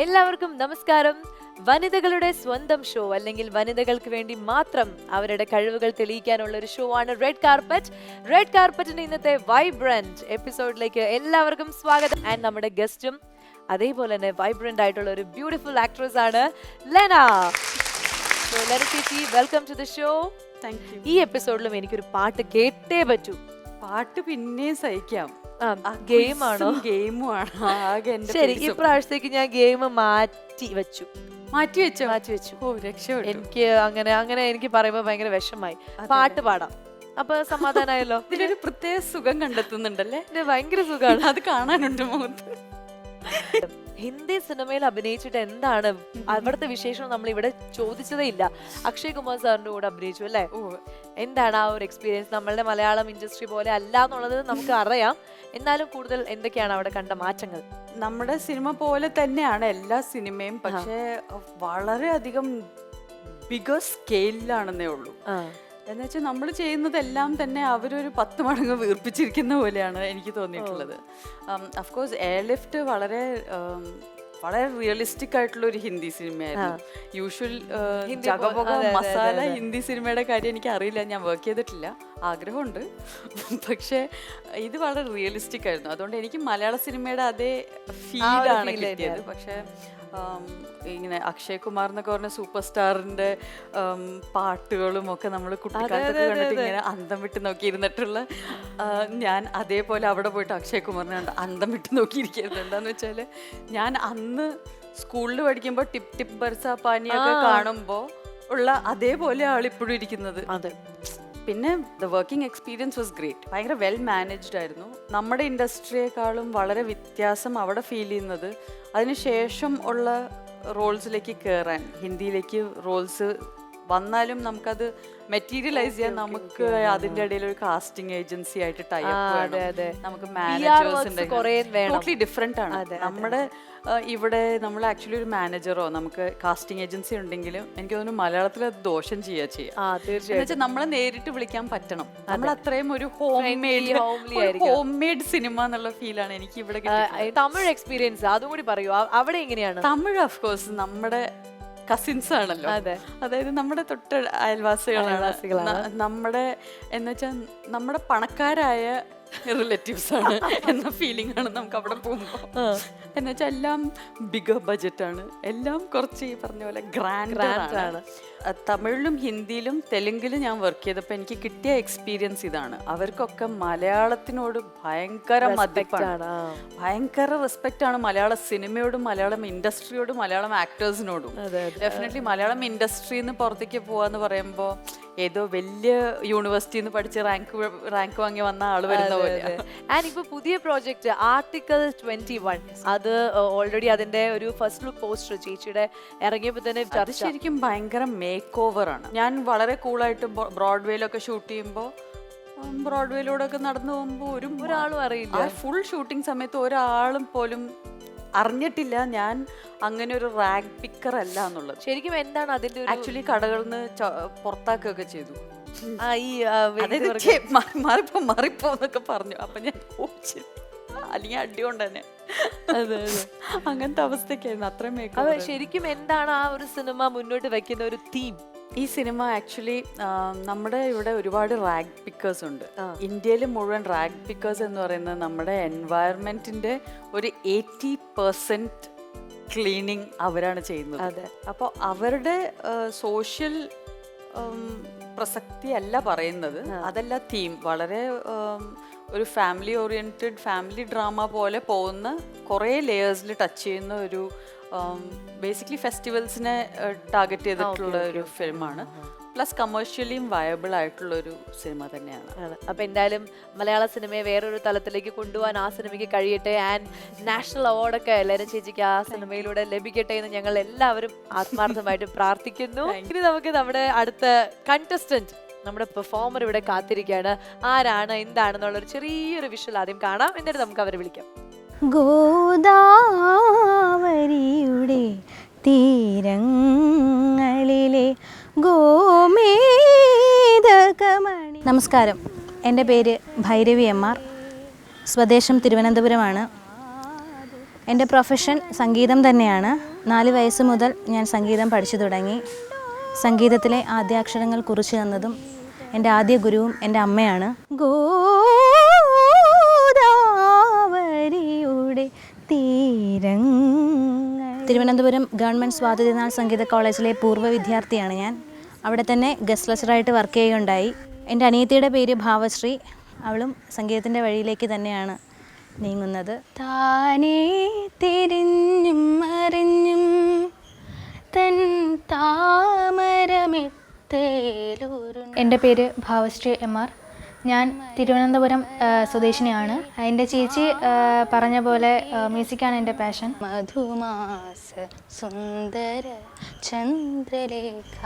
എല്ലാവർക്കും നമസ്കാരം. വനിതകളുടെ സ്വന്തം ഷോ അല്ലെങ്കിൽ വനിതകൾക്ക് വേണ്ടി മാത്രം അവരുടെ കഴിവുകൾ തെളിയിക്കാനുള്ള ഒരു ഷോ ആണ് റെഡ് കാർപ്പറ്റ്. റെഡ് കാർപ്പറ്റിന്റെ ഇന്നത്തെ വൈബ്രന്റ് എപ്പിസോഡിലേക്ക് എല്ലാവർക്കും സ്വാഗതം. ആൻഡ് നമ്മുടെ ഗസ്റ്റും അതേപോലെ തന്നെ വൈബ്രന്റ് ആയിട്ടുള്ള ഒരു ബ്യൂട്ടിഫുൾ ആക്ട്രസ് ആണ് ലെന. So, ലെന ചേച്ചി, വെൽക്കം ടു ദി ഷോ. ഈ എപ്പിസോഡിലും എനിക്കൊരു പാട്ട് കേട്ടേ പറ്റൂ. പാട്ട് പിന്നെ സഹിക്കാം. ഗെയിമാണോ? ഗെയിമുമാണ് ആകെ. ശരി, ഇപ്രാവശ്യത്തേക്ക് ഞാൻ ഗെയിം മാറ്റി വെച്ചു. മാറ്റി വെച്ചു. ഓ, രക്ഷപ്പെട്ടു. എനിക്ക് എനിക്ക് പറയുമ്പോ ഭയങ്കര വിഷമായി. പാട്ട് പാടാം, അപ്പൊ സമാധാനമായല്ലോ. ഇതിലൊരു പ്രത്യേക സുഖം കണ്ടെത്തുന്നുണ്ടല്ലേ? ഭയങ്കര സുഖമാണ്, അത് കാണാനുണ്ട് മുഖത്ത്. ഹിന്ദി സിനിമയിൽ അഭിനയിച്ചിട്ട് എന്താണ് അവിടുത്തെ വിശേഷം നമ്മൾ ഇവിടെ ചോദിച്ചതേ ഇല്ല. അക്ഷയ് കുമാർ സാറിന്റെ കൂടെ അഭിനയിച്ചു അല്ലേ? എന്താണ് ആ ഒരു എക്സ്പീരിയൻസ്? നമ്മളുടെ മലയാളം ഇൻഡസ്ട്രി പോലെ അല്ല എന്നുള്ളത് നമുക്ക് അറിയാം. എന്നാലും കൂടുതൽ എന്തൊക്കെയാണ് അവിടെ കണ്ട മാറ്റങ്ങൾ? നമ്മുടെ സിനിമ പോലെ തന്നെയാണ് എല്ലാ സിനിമയും, പക്ഷേ വളരെയധികം ബിഗർ സ്കെയിലാണെന്നേ ഉള്ളൂ. എന്നുവെച്ചാൽ നമ്മൾ ചെയ്യുന്നതെല്ലാം തന്നെ അവരൊരു 10 മടങ്ങ് വീർപ്പിച്ചിരിക്കുന്ന പോലെയാണ് എനിക്ക് തോന്നിയിട്ടുള്ളത്. അഫ്കോഴ്സ് എയർലിഫ്റ്റ് വളരെ റിയലിസ്റ്റിക് ആയിട്ടുള്ള ഒരു ഹിന്ദി സിനിമയായിരുന്നു. യൂഷ്വൽ ജഗബോഗ മസാല ഹിന്ദി സിനിമയുടെ കാര്യം എനിക്ക് അറിയില്ല, ഞാൻ വർക്ക് ചെയ്തിട്ടില്ല, ആഗ്രഹമുണ്ട്. പക്ഷേ ഇത് വളരെ റിയലിസ്റ്റിക് ആയിരുന്നു. അതുകൊണ്ട് എനിക്ക് മലയാള സിനിമയുടെ അതേ ഫീലാണ് കിട്ടിയത്. പക്ഷേ ഇങ്ങനെ അക്ഷയ് കുമാർ എന്നൊക്കെ പറഞ്ഞ സൂപ്പർ സ്റ്റാറിന്റെ പാട്ടുകളും ഒക്കെ നമ്മൾ കുട്ടിക്കാലത്തൊക്കെ കണ്ടിട്ട് ഇങ്ങനെ അന്തം വിട്ട് നോക്കിയിരുന്നിട്ടുള്ള ഞാൻ അതേപോലെ അവിടെ പോയിട്ട് അക്ഷയ് കുമാറിനെ കണ്ട് അന്തം വിട്ട് നോക്കിയിരിക്കുന്നത്. എന്താന്ന് വെച്ചാൽ ഞാൻ അന്ന് സ്കൂളിൽ പഠിക്കുമ്പോൾ ടിപ് ടിപ്പ് ബർസ പാനിയൊക്കെ കാണുമ്പോൾ ഉള്ള അതേപോലെ ആളിപ്പോഴും ഇരിക്കുന്നത്. അതെ. പിന്നെ the working experience was great. ഭയങ്കര വെൽ മാനേജ്ഡ് ആയിരുന്നു. നമ്മുടെ ഇൻഡസ്ട്രിയേക്കാളും വളരെ വ്യത്യാസം അവിടെ ഫീൽ ചെയ്യുന്നത് അതിനുശേഷം ഉള്ള റോൾസിലേക്ക് കയറാൻ. ഹിന്ദിയിലേക്ക് റോൾസ് വന്നാലും നമുക്കത് മെറ്റീരിയലൈസ് ചെയ്യാൻ നമുക്ക് അതിന്റെ ഇടയിൽ ഒരു കാസ്റ്റിംഗ് ഏജൻസി ആയിട്ട് ടൈപ്പ് വേണം, നമുക്ക് മാനേജേഴ്സ് ടോട്ടലി ഡിഫറെന്റ് ആണ്. നമ്മുടെ ഇവിടെ നമ്മൾ ആക്ച്വലി ഒരു മാനേജറോ നമുക്ക് കാസ്റ്റിംഗ് ഏജൻസി ഉണ്ടെങ്കിലും എനിക്ക് തോന്നുന്നു മലയാളത്തിൽ അത് ദോഷം ചെയ്യാം. നമ്മളെ നേരിട്ട് വിളിക്കാൻ പറ്റണം. നമ്മൾ അത്രയും ഒരു ഹോം മെയ്ഡ് സിനിമ എന്നുള്ള ഫീലാണ് എനിക്ക് ഇവിടെ. തമിഴ് എക്സ്പീരിയൻസ് അതും കൂടി പറയൂ, അവിടെ എങ്ങനെയാണ്? തമിഴ് ഓഫ്കോഴ്സ് നമ്മുടെ കസിൻസ് ആണല്ലോ, അതായത് നമ്മുടെ തൊട്ട് അയൽവാസികളാണ്. നമ്മുടെ എന്ന് വെച്ചാൽ നമ്മുടെ പണക്കാരായ റിലേറ്റീവ്സ് ആണ് എന്ന ഫീലിംഗ് ആണ് നമുക്ക് അവിടെ പോകുമ്പോൾ. എന്ന് വെച്ചാൽ എല്ലാം ബിഗർ ബഡ്ജറ്റ് ആണ്, എല്ലാം കുറച്ച് ഈ പറഞ്ഞ പോലെ ഗ്രാൻഡ് ആണ്. തമിഴിലും ഹിന്ദിയിലും തെലുങ്കിലും ഞാൻ വർക്ക് ചെയ്തപ്പോൾ എനിക്ക് കിട്ടിയ എക്സ്പീരിയൻസ് ഇതാണ്. അവർക്കൊക്കെ മലയാളത്തിനോട് ഭയങ്കര മതിപ്പാണ്, ഭയങ്കര റെസ്പെക്റ്റ് ആണ് മലയാള സിനിമയോടും മലയാളം ഇൻഡസ്ട്രിയോടും മലയാളം ആക്ടേഴ്സിനോടും. ഡെഫിനറ്റ്ലി മലയാളം ഇൻഡസ്ട്രിന്ന് പുറത്തേക്ക് പോവാന്ന് പറയുമ്പോൾ ഏതോ വലിയ യൂണിവേഴ്സിറ്റിന്ന് പഠിച്ച് റാങ്ക് വാങ്ങി വന്ന ആള് വരുന്ന പോലെ. ആൻഡ് ഇപ്പൊ പുതിയ പ്രോജക്റ്റ് ആർട്ടിക്കിൾ 21, അത് ഓൾറെഡി അതിന്റെ ഒരു ഫസ്റ്റ് ലുക്ക് പോസ്റ്റർ ചേച്ചിയുടെ ഇറങ്ങിയപ്പോ തന്നെ ശരിക്കും ഭയങ്കര മേക്ക് ഓവർ ആണ്. ഞാൻ വളരെ കൂളായിട്ട് ബ്രോഡ്വേയിലൊക്കെ ഷൂട്ട് ചെയ്യുമ്പോൾ ബ്രോഡ്വേയിലൂടെ ഒക്കെ നടന്നു പോകുമ്പോൾ ഒരാളും അറിയില്ല. ഫുൾ ഷൂട്ടിംഗ് സമയത്ത് ഒരാളും പോലും അറിഞ്ഞിട്ടില്ല ഞാൻ അങ്ങനെ ഒരു റാങ്ക് പിക്കർ അല്ല എന്നുള്ളത്. ശരിക്കും എന്താണ് അതിന്റെ ആക്ച്വലി കടകളിൽ നിന്ന് പുറത്താക്കുകയൊക്കെ ചെയ്തു. മാറിപ്പോ എന്നൊക്കെ പറഞ്ഞു. അപ്പൊ ഞാൻ അല്ലെങ്കിൽ അടി കൊണ്ട് തന്നെ അങ്ങനത്തെ അവസ്ഥയൊക്കെയായിരുന്നു. അത്രയും. ശരിക്കും എന്താണ് ആ ഒരു സിനിമ മുന്നോട്ട് വെക്കുന്ന ഒരു തീം? ഈ സിനിമ ആക്ച്വലി നമ്മുടെ ഇവിടെ ഒരുപാട് റാഗ് പിക്കേഴ്സ് ഉണ്ട്. ഇന്ത്യയിൽ മുഴുവൻ റാഗ് പിക്കേഴ്സ് എന്ന് പറയുന്നത് നമ്മുടെ എൻവയറമെന്റിന്റെ ഒരു 80% ക്ലീനിങ് അവരാണ് ചെയ്യുന്നത്. അപ്പോൾ അവരുടെ സോഷ്യൽ പ്രസക്തി അല്ല പറയുന്നത്, അതല്ല തീം. വളരെ ഒരു ഫാമിലി ഓറിയന്റഡ് ഫാമിലി ഡ്രാമ പോലെ പോകുന്ന കുറേ ലെയേഴ്സിൽ ടച്ച് ചെയ്യുന്ന ഒരു ബേസിക്കലി ഫെസ്റ്റിവൽസിനെ ടാർഗറ്റ് ചെയ്തിട്ടുള്ള ഒരു ഫിലിമാണ്. പ്ലസ് കമേഴ്ഷ്യലിയും വയബിൾ ആയിട്ടുള്ള ഒരു സിനിമ തന്നെയാണ്. അപ്പൊ എന്തായാലും മലയാള സിനിമയെ വേറൊരു തലത്തിലേക്ക് കൊണ്ടുപോകാൻ ആ സിനിമയ്ക്ക് കഴിയട്ടെ. ആൻഡ് നാഷണൽ അവാർഡൊക്കെ ലെന ചേച്ചിക്ക് ആ സിനിമയിലൂടെ ലഭിക്കട്ടെ എന്ന് ഞങ്ങൾ എല്ലാവരും ആത്മാർത്ഥമായിട്ട് പ്രാർത്ഥിക്കുന്നു. ഇനി നമുക്ക് നമ്മുടെ അടുത്ത കണ്ടസ്റ്റന്റ്, നമ്മുടെ പെർഫോമർ ഇവിടെ കാത്തിരിക്കുകയാണ്. ആരാണ് എന്താണെന്നുള്ളൊരു ചെറിയൊരു വിഷ്വൽ ആദ്യം കാണാം, എന്നിട്ട് നമുക്ക് അവരെ വിളിക്കാം. ഗോദാവരിയുടെ തീരങ്ങളിലെ ഗോമേതകമണി. നമസ്കാരം, എൻ്റെ പേര് ഭൈരവി എം ആർ. സ്വദേശം തിരുവനന്തപുരമാണ്. എൻ്റെ പ്രൊഫഷൻ സംഗീതം തന്നെയാണ്. 4 വയസ്സ് മുതൽ ഞാൻ സംഗീതം പഠിച്ചു തുടങ്ങി. സംഗീതത്തിലെ ആദ്യാക്ഷരങ്ങൾ കുറിച്ചു തന്നതും എൻ്റെ ആദ്യ ഗുരുവും എൻ്റെ അമ്മയാണ്. ഗോദാവരിയുടെ തീരങ്ങൾ. തിരുവനന്തപുരം ഗവൺമെൻറ് സ്വാതിനാൾ സംഗീത കോളേജിലെ പൂർവ്വ വിദ്യാർത്ഥിയാണ് ഞാൻ. അവിടെ തന്നെ ഗസ്റ്റ് ലെക്ചറായിട്ട് വർക്ക് ചെയ്യുകയുണ്ടായി. എൻ്റെ അനിയത്തിയുടെ പേര് ഭാവശ്രീ. അവളും സംഗീതത്തിൻ്റെ വഴിയിലേക്ക് തന്നെയാണ് നീങ്ങുന്നത്. താനേ തിരിഞ്ഞും മറിഞ്ഞും തൻ താമരമെത്തേലൂരു. എൻ്റെ പേര് ഭാവശ്രീ MR. ഞാൻ തിരുവനന്തപുരം സ്വദേശിനിയാണ്. എൻ്റെ ചേച്ചി പറഞ്ഞ പോലെ മ്യൂസിക്കാണ് എൻ്റെ പാഷൻ. മധുമാസ സുന്ദര ചന്ദ്രലേഖ.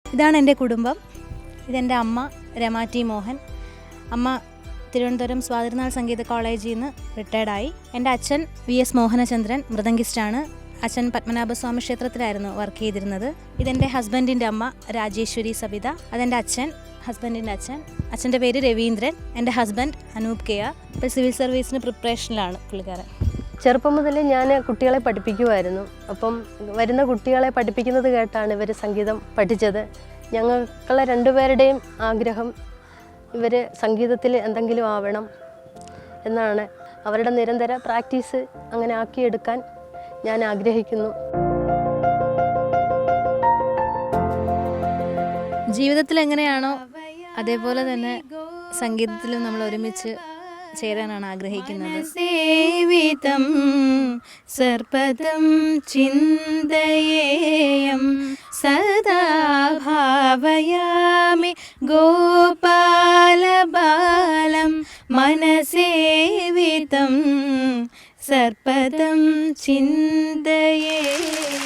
ഇതാണ് എൻ്റെ കുടുംബം. ഇതെൻ്റെ അമ്മ രമ ടി മോഹൻ. അമ്മ തിരുവനന്തപുരം സ്വാതിനാൾ സംഗീത കോളേജിൽ നിന്ന് റിട്ടയർഡായി. എൻ്റെ അച്ഛൻ VS മോഹനചന്ദ്രൻ, മൃദംഗിസ്റ്റാണ്. അച്ഛൻ പത്മനാഭസ്വാമി ക്ഷേത്രത്തിലായിരുന്നു വർക്ക് ചെയ്തിരുന്നത്. ഇതെൻ്റെ ഹസ്ബൻഡിൻ്റെ അമ്മ രാജേശ്വരി സവിത. അതെൻ്റെ അച്ഛൻ, ഹസ്ബൻഡിൻ്റെ അച്ഛൻ. അച്ഛൻ്റെ പേര് രവീന്ദ്രൻ. എൻ്റെ ഹസ്ബൻഡ് അനൂപ് KR. ഇപ്പോൾ സിവിൽ സർവീസിന് പ്രിപ്പറേഷനിലാണ് പുള്ളിക്കാരൻ. ചെറുപ്പം മുതൽ ഞാൻ കുട്ടികളെ പഠിപ്പിക്കുമായിരുന്നു. അപ്പം വരുന്ന കുട്ടികളെ പഠിപ്പിക്കുന്നത് കേട്ടാണ് ഇവർ സംഗീതം പഠിച്ചത്. ഞങ്ങളെ രണ്ടുപേരുടെയും ആഗ്രഹം ഇവർ സംഗീതത്തിൽ എന്തെങ്കിലും ആവണം എന്നാണ്. അവരുടെ നിരന്തര പ്രാക്ടീസ് അങ്ങനെ ആക്കിയെടുക്കാൻ ഞാൻ ആഗ്രഹിക്കുന്നു. ജീവിതത്തിൽ എങ്ങനെയാണോ അതേപോലെ തന്നെ സംഗീതത്തിലും നമ്മൾ ഒരുമിച്ച് ചേരാനാണ് ആഗ്രഹിക്കുന്നത്. സേവിതം സർപ്പദം ചിന്തയേയം സദാ ഭാവയാമി ഗോപാലബാലം മനസേവിതം സർപ്പദം ചിന്തയേയം.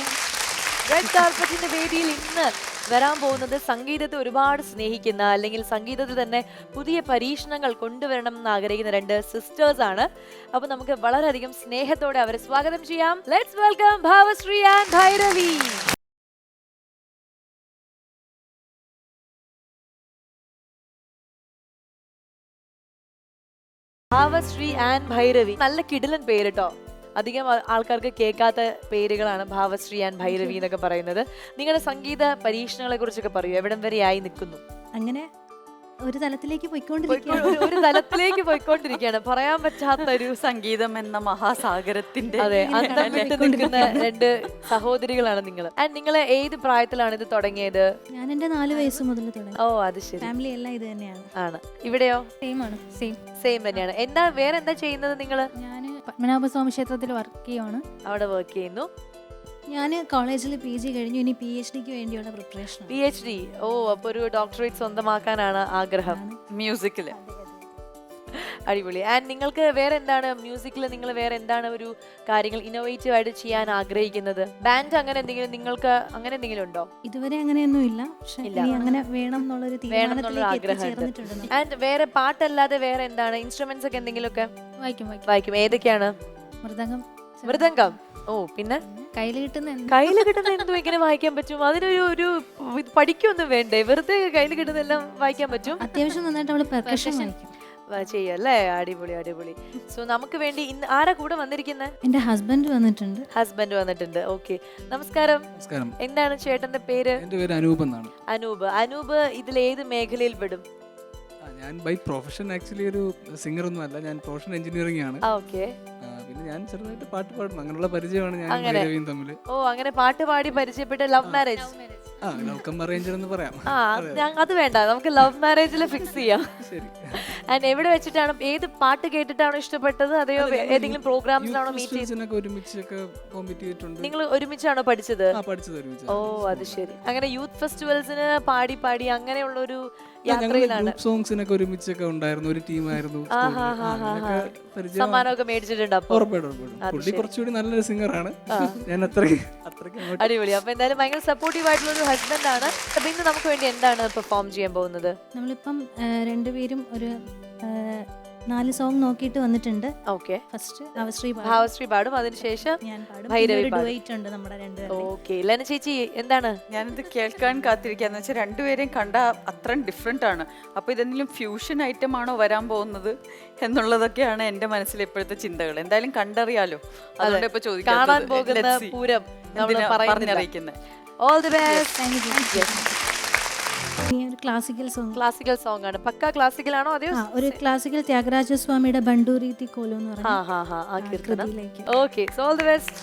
റെഡ് കാർപ്പറ്റിന്റെ വേദിയിൽ ഇന്ന് വരാൻ പോകുന്നത് സംഗീതത്തെ ഒരുപാട് സ്നേഹിക്കുന്ന, അല്ലെങ്കിൽ സംഗീതത്തിൽ തന്നെ പുതിയ പരീക്ഷണങ്ങൾ കൊണ്ടുവരണം എന്ന് ആഗ്രഹിക്കുന്ന 2 സിസ്റ്റേഴ്സ് ആണ്. അപ്പൊ നമുക്ക് വളരെയധികം സ്നേഹത്തോടെ അവരെ സ്വാഗതം ചെയ്യാം. Let's welcome Bhavashree and Bhairavi. Bhavashree and Bhairavi, നല്ല കിടിലൻ പേര് കേട്ടോ. അധികം ആൾക്കാർക്ക് കേൾക്കാത്ത പേരുകളാണ് ഭാവശ്രീ ആൻഡ് ഭൈരവി എന്നൊക്കെ പറയുന്നത്. നിങ്ങളുടെ സംഗീത പരീക്ഷണങ്ങളെ കുറിച്ചൊക്കെ പറയൂ. എവിടം വരെ ആയി നിൽക്കുന്നു? അങ്ങനെ ഒരു തലത്തിലേക്ക് ഒരു തലത്തിലേക്ക് പോയിക്കൊണ്ടിരിക്കുകയാണ്. പറയാൻ പറ്റാത്ത ഒരു സംഗീതം എന്ന മഹാസാഗരത്തിന്റെ അതെ അന്തം വിട്ട് നിൽക്കുന്ന 2 സഹോദരികളാണ് നിങ്ങൾ. ആൻഡ് നിങ്ങൾ ഏത് പ്രായത്തിലാണ് ഇത് തുടങ്ങിയത്? ഞാൻ എൻ്റെ 4 വയസ്സ് മുതൽ തുടങ്ങി. ഓ അത് ശരി. ഫാമിലി എല്ലാം ഇത് തന്നെയാണ്. ആണ്. ഇവിടെയോ? സെയിം ആണ്. സെയിം തന്നെയാണ്. എന്താ വേറെ എന്താ ചെയ്യുന്നത് നിങ്ങൾ? ഞാൻ പത്മനാഭസ്വാമി ക്ഷേത്രത്തിൽ വർക്ക് ചെയ്യുവാണ്. അവിടെ വർക്ക് ചെയ്യുന്നു. ഞാൻ കോളേജിൽ PG കഴിഞ്ഞു. ഇനി PhDക്ക് വേണ്ടിയുള്ള പ്രിപ്പറേഷൻ. PhD. ഓ, അപ്പൊ ഒരു ഡോക്ടറേറ്റ് സ്വന്തമാക്കാനാണ് ആഗ്രഹം മ്യൂസിക്കില്. അടിപൊളി. ആൻഡ് നിങ്ങൾക്ക് വേറെ എന്താണ് മ്യൂസിക്കിൽ നിങ്ങൾ വേറെ എന്താണ് ഒരു കാര്യങ്ങൾ ഇന്നോവേറ്റീവ് ആയിട്ട് ചെയ്യാൻ ആഗ്രഹിക്കുന്നത്? ബാൻഡ് അങ്ങനെ എന്തെങ്കിലും നിങ്ങൾക്ക് അങ്ങനെ എന്തെങ്കിലും ഉണ്ടോ? ഇതുവരെ അങ്ങനെയൊന്നും ഇല്ല. പക്ഷേ ഇനി അങ്ങനെ വേണം എന്നുള്ളൊരു തീരുമാനത്തിലേക്ക് ആഗ്രഹമുണ്ട്. എത്തിച്ചേർന്നിട്ടുണ്ട്. ആൻഡ് വേറെ പാട്ടല്ലാതെ വേറെ എന്താണ് ഇൻസ്ട്രുമെന്റ്സ് ഒക്കെ എന്തെങ്കിലും ഒക്കെ വായിക്കും? ഏതൊക്കെയാണ്? മൃദംഗം. ഓ, പിന്നെ കയ്യിൽ കിട്ടുന്ന എന്തും ഇങ്ങനെ വായിക്കാൻ പറ്റും? അതിനൊരു ഒരു പഠിക്കൊന്നും വേണ്ടേ? വെറുതെ കയ്യിൽ കിട്ടുന്നെല്ലാം വായിക്കാൻ പറ്റും? അത്യാവശ്യം നന്നായിട്ട് അവള് പെർക്കഷൻ വായിക്കും. ചെയ്യല്ലേ? അടിപൊളി അടിപൊളി. സോ നമുക്ക് വേണ്ടി ഇന്ന് ആരാ കൂടെ വന്നിരിക്കുന്നത്? എന്റെ ഹസ്ബൻഡ് വന്നിട്ടുണ്ട്. ഓക്കെ, നമസ്കാരം. എന്താണ് ചേട്ടന്റെ പേര്? എന്റെ പേര് അനൂപ് എന്നാണ്. അനൂപ് ഇതിൽ ഏത് മേഖലയിൽ പെടും? ഞാൻ ബൈ പ്രൊഫഷൻ ആക്ച്വലി ഒരു സിംഗർ ഒന്നും അല്ല. ഞാൻ പ്രൊഫഷൻ എഞ്ചിനീയറിംഗ് ആണ്. പിന്നെ ഞാൻ ചെറുതായിട്ട് പാട്ട് പാടുന്നു. അങ്ങനെയുള്ള പരിചയമാണ് ഞാൻ ഭൈരവിയും തമ്മിൽ. ഓ, അങ്ങനെ പാട്ട് പാടി പരിചയപ്പെട്ട love marriage? Love cum arrange എന്ന് പറയാം. അത് വേണ്ട, നമുക്ക് ലവ് മാരേജിൽ ഫിക്സ് ചെയ്യാം. ശരി. ആൻഡ് എവിടെ വെച്ചിട്ടാണ്, ഏത് പാട്ട് കേട്ടിട്ടാണോ ഇഷ്ടപ്പെട്ടത്, അതെയോ ഏതെങ്കിലും പ്രോഗ്രാംസിലാണോ മീറ്റ് ചെയ്തത്? ഒരുമിച്ചൊക്കെ കോമ്പീറ്റ് ചെയ്തിട്ടുണ്ട്. നിങ്ങൾ ഒരുമിച്ചാണോ പഠിച്ചത്? പഠിച്ചത് ഒരുമിച്ച്. ഓ അത് ശരി. അങ്ങനെ യൂത്ത് ഫെസ്റ്റിവൽസിന് പാടി അങ്ങനെയുള്ള ഒരു യാത്രയിലാണ്. സോങ്സിനൊക്കെ ഒരുമിച്ചൊക്കെ ഉണ്ടായിരുന്നു. ഒരു ടീമായിരുന്നു. സമ്മാനമൊക്കെ മേടിച്ചിട്ടുണ്ട്. അപ്പൊ കുറച്ചുകൂടി നല്ലൊരു സിംഗറാണ് ഞാൻ. അടിപൊളി. അപ്പൊ എന്തായാലും ഭയങ്കര സപ്പോർട്ടീവ് ആയിട്ടുള്ള ഒരു ഹസ്ബൻഡ് ആണ്. അപ്പൊ ഇന്ന് നമുക്ക് വേണ്ടി എന്താണ് പെർഫോം ചെയ്യാൻ പോകുന്നത്? നമ്മളിപ്പം രണ്ടുപേരും ഒരു 4 സോങ് നോക്കിയിട്ട് വന്നിട്ടുണ്ട്. ഓക്കെ, ഫസ്റ്റ് ഭാവശ്രീ പാടും, ഭാവശ്രീ പാടും, അതിനുശേഷം ഞാൻ പാടും, ഭൈരവി പിന്നെ ഒരു പാടും. ഡുവൈറ്റ് ഉണ്ട് നമ്മുടെ രണ്ടുപേരും. ഓക്കെ, ലെന ചേച്ചി എന്താണ്? ഞാനിത് കേൾക്കാൻ കാത്തിരിക്കാന്ന് വെച്ചാൽ രണ്ടുപേരെയും കണ്ട അത്രയും ഡിഫറെൻ്റ് ആണ്. അപ്പോൾ ഇതെന്തെങ്കിലും ഫ്യൂഷൻ ഐറ്റം ആണോ വരാൻ പോകുന്നത് എന്നുള്ളതൊക്കെയാണ് എൻ്റെ മനസ്സിൽ ഇപ്പോഴത്തെ ചിന്തകൾ. എന്തായാലും കണ്ടറിയാലോ, അതുകൊണ്ട് ഇപ്പോൾ കാണാൻ പോകുന്ന പൂരം നമ്മൾ പറഞ്ഞറിയിക്കുന്നത്. All the best. ഇനി ഒരു ക്ലാസിക്കൽ സോങ്. ക്ലാസിക്കൽ സോങ് ആണ്, പക്ക ക്ലാസിക്കൽ ആണോ? അതെയോ ഒരു ക്ലാസിക്കൽ ത്യാഗരാജസ്വാമിയുടെ ബണ്ടൂരീതി കോലോ എന്ന് ആ പറഞ്ഞ ഹാ ഹാ ആ കീർത്തനം. കൃതിയിലേക്ക്. Okay, so all the best.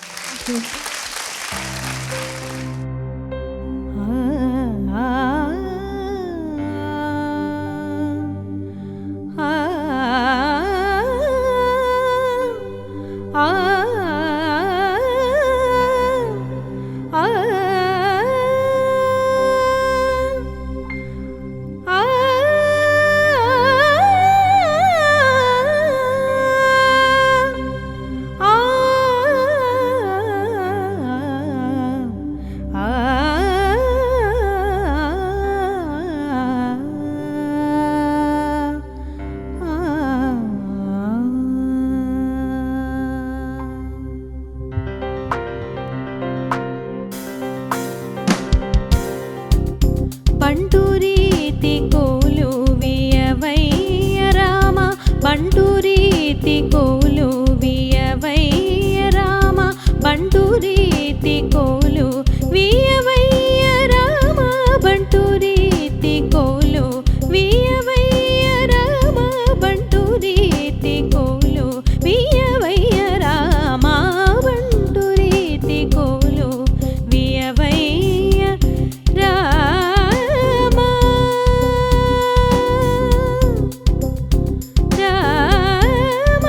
బంటూరీతి కోలు వియవయ్య రామ, బంటూరీతి కోలు వియవయ్య రామ, బంటూరీతి కోలు వియవయ్య రామ, బంటూరీతి కోలు వియవయ్య రామ, బంటూరీతి కోలు వియవయ్య రామ, బంటూరీతి కోలు వియవయ్య రామ, రామ.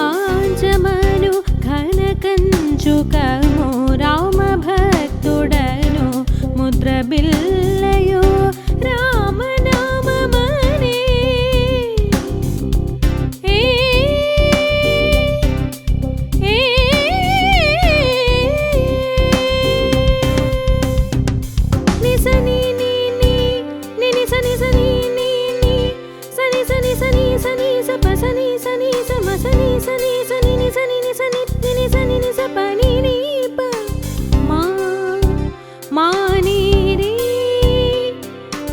రోమాంచమను ఘనకంచుకము రామ భక్తుడను ముద్ర బిల్లయో రామనామమనే ఏ ఏ నిసని ని ని నిని సని సని ని ని సని సని సని సని సప సని సని సమ సని సని సని ని సని ని సని ని సని ని సప ని ని ప మా మా ని రి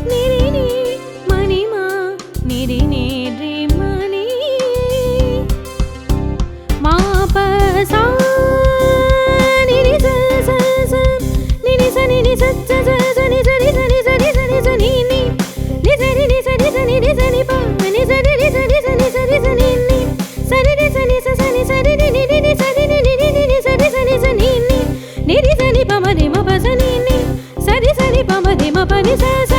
ని రి ని మని మా ని రి ని రి మని మా ప సా ని రి స స స ని ని స ని ని స స స స ని స ని స ని స ని స ని స ని ని ని స ని ని స ని స ని ని స ని ప ని స ని ని స ని స ని స ని స ని ని స ని ని స ని స స ని స ని ని ని ని ని స ని ని ని ని ని ని స ని స ని స ని ని ని ని స ని ప మ ని మ ప స ని ని స ని స ని ప మ ని మ ప ని స స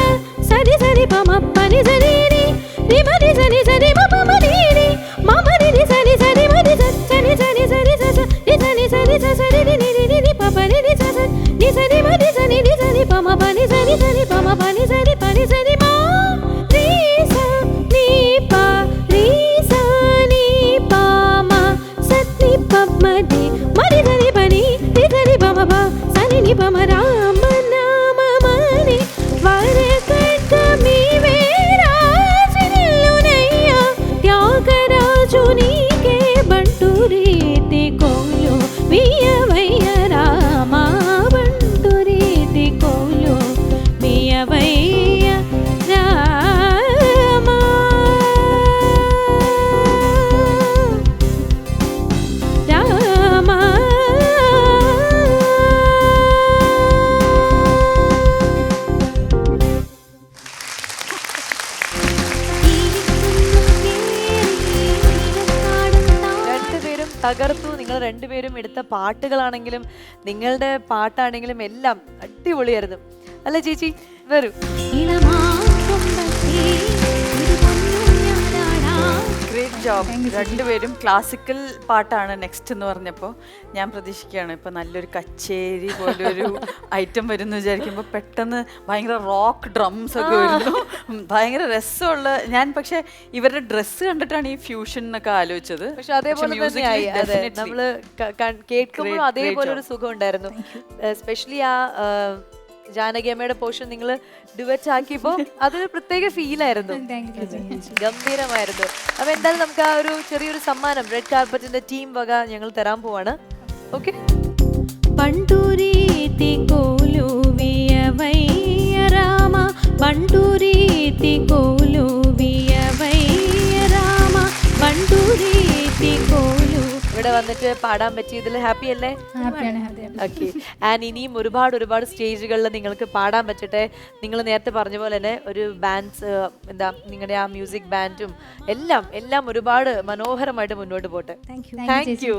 స ని స ని ప మ ప ని స ని ని ని మ ని స ని స ని మ ప మ ని ని మ మ ని ని స ని స ని మ ని స స ని స ని స ని స స ని స ని స ని స స ని ని ని ని ని ని ప ప ని ని స స ని స ని మ ని స ని ని స ని ప మ ప ని స ని స ని ప మ ప ని స ని ప ని స ని మ రి స ని ప రి స ని ప మ స ని ప మ ని మ ని స ని ప ని ని స ని ప మ ప స ని ని ప మ రామ నామ మ ని వర కట్కమి వేరాజిల్లునయ్య త్యాగరాజు నీకే బంటూరీతి కోలు వియవయ్య రామ, బంటూరీతి కోలు వియవయ్య రామ, రామ. രണ്ടുപേരും തകർത്തു. നിങ്ങൾ രണ്ടുപേരും എടുത്ത പാട്ടുകളാണെങ്കിലും നിങ്ങളുടെ പാട്ടാണെങ്കിലും എല്ലാം അടിപൊളിയായിരുന്നു അല്ലേ ചേച്ചി? വരൂ. Great job. രണ്ടുപേരും ക്ലാസിക്കൽ പാട്ടാണ് നെക്സ്റ്റ് എന്ന് പറഞ്ഞപ്പോൾ ഞാൻ പ്രതീക്ഷിക്കുകയാണ് ഇപ്പം നല്ലൊരു കച്ചേരി പോലൊരു ഐറ്റം വരുന്നു വിചാരിക്കുമ്പോൾ പെട്ടെന്ന് ഭയങ്കര റോക്ക് ഡ്രംസ് ഒക്കെ വരുന്നു. ഭയങ്കര രസമുള്ള. ഞാൻ പക്ഷെ ഇവരുടെ ഡ്രസ്സ് കണ്ടിട്ടാണ് ഈ ഫ്യൂഷൻ എന്നൊക്കെ ആലോചിച്ചത്. പക്ഷെ അതേപോലെ തന്നെയായി. അതെ, നമ്മള് കേൾക്കുമ്പോഴും അതേപോലെ ഒരു സുഖം ഉണ്ടായിരുന്നു. എസ്പെഷ്യലി ആ ജാനകി അമ്മയുടെ പോർഷൻ നിങ്ങൾ ഡുവറ്റ് ആക്കിയപ്പോൾ അതൊരു പ്രത്യേക ഫീലായിരുന്നു, ഗംഭീരമായിരുന്നു. അപ്പൊ എന്തായാലും നമുക്ക് ആ ഒരു ചെറിയൊരു സമ്മാനം റെഡ് കാർപ്പറ്റിന്റെ ടീം വക ഞങ്ങൾ തരാൻ പോവാണ്. ഓക്കെ, പണ്ടൂരീതി കോലുവിയ വയ്യ രാമ, പണ്ടൂരീതി കോലുവിയ വയ്യ രാമ, പണ്ടൂരീതി കോലു. ഇവിടെ വന്നിട്ട് പാടാൻ പറ്റിയതിൽ ഹാപ്പി അല്ലേ? ഓക്കെ, ആൻഡ് ഇനിയും ഒരുപാട് സ്റ്റേജുകളിൽ നിങ്ങൾക്ക് പാടാൻ പറ്റട്ടെ. നിങ്ങൾ നേരത്തെ പറഞ്ഞ പോലെ തന്നെ ഒരു ബാൻഡ്സ് എന്താ നിങ്ങളുടെ ആ മ്യൂസിക് ബാൻഡും എല്ലാം ഒരുപാട് മനോഹരമായിട്ട് മുന്നോട്ട് പോട്ടെ. Thank you.